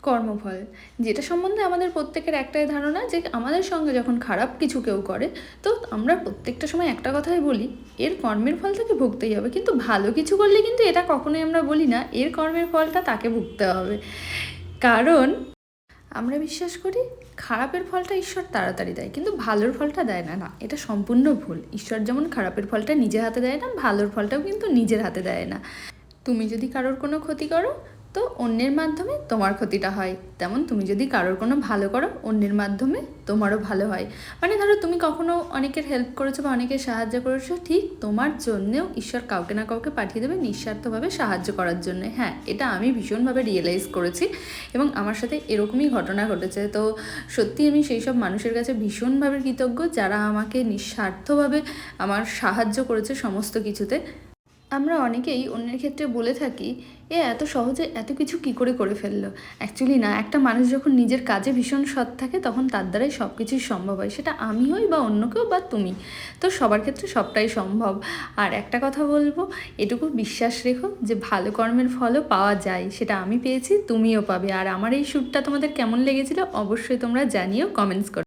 কর্মফল, যেটা সম্বন্ধে আমাদের প্রত্যেকের একটাই ধারণা যে আমাদের সঙ্গে যখন খারাপ কিছু কেউ করে তো আমরা প্রত্যেকটা সময় একটা কথাই বলি, এর কর্মের ফল তাকে ভুগতেই হবে। কিন্তু ভালো কিছু করলে কিন্তু এটা কখনোই আমরা বলি না এর কর্মের ফলটা তাকে ভুগতে হবে। কারণ আমরা বিশ্বাস করি খারাপের ফলটা ঈশ্বর তাড়াতাড়ি দেয়, কিন্তু ভালোর ফলটা দেয় না। না, এটা সম্পূর্ণ ভুল। ঈশ্বর যেমন খারাপের ফলটা নিজের হাতে দেয় না, ভালোর ফলটাও কিন্তু নিজের হাতে দেয় না। তুমি যদি কারোর কোনো ক্ষতি করো তো অন্যের মাধ্যমে তোমার ক্ষতিটা হয়, তেমন তুমি যদি কারোর কোনো ভালো করো অন্যের মাধ্যমে তোমারও ভালো হয়। মানে ধরো তুমি কখনো অনেকের হেল্প করেছো বা অনেকের সাহায্য করেছো, ঠিক তোমার জন্যেও ঈশ্বর কাউকে না কাউকে পাঠিয়ে দেবে নিঃস্বার্থভাবে সাহায্য করার জন্য। হ্যাঁ, এটা আমি ভীষণভাবে রিয়েলাইজ করেছি এবং আমার সাথে এরকমই ঘটনা ঘটেছে। তো সত্যি আমি সেই সব মানুষের কাছে ভীষণভাবে কৃতজ্ঞ যারা আমাকে নিঃস্বার্থভাবে আমার সাহায্য করেছে সমস্ত কিছুতে। আমরা অনেকেই অন্যের ক্ষেত্রে বলে থাকি এ এত সহজে এত কিছু কী করে ফেললো। অ্যাকচুয়ালি না, একটা মানুষ যখন নিজের কাজে ভীষণ সৎ থাকে তখন তার দ্বারাই সব কিছুই সম্ভব হয়, সেটা আমি হই বা অন্য কেউ বা তুমি। তো সবার ক্ষেত্রে সবটাই সম্ভব। আর একটা কথা বলবো, এটুকু বিশ্বাস রেখো যে ভালো কর্মের ফলও পাওয়া যায়, সেটা আমি পেয়েছি তুমিও পাবে। আর আমার এই শ্যুটটা তোমাদের কেমন লেগেছিল অবশ্যই তোমরা জানিও, কমেন্টস করো।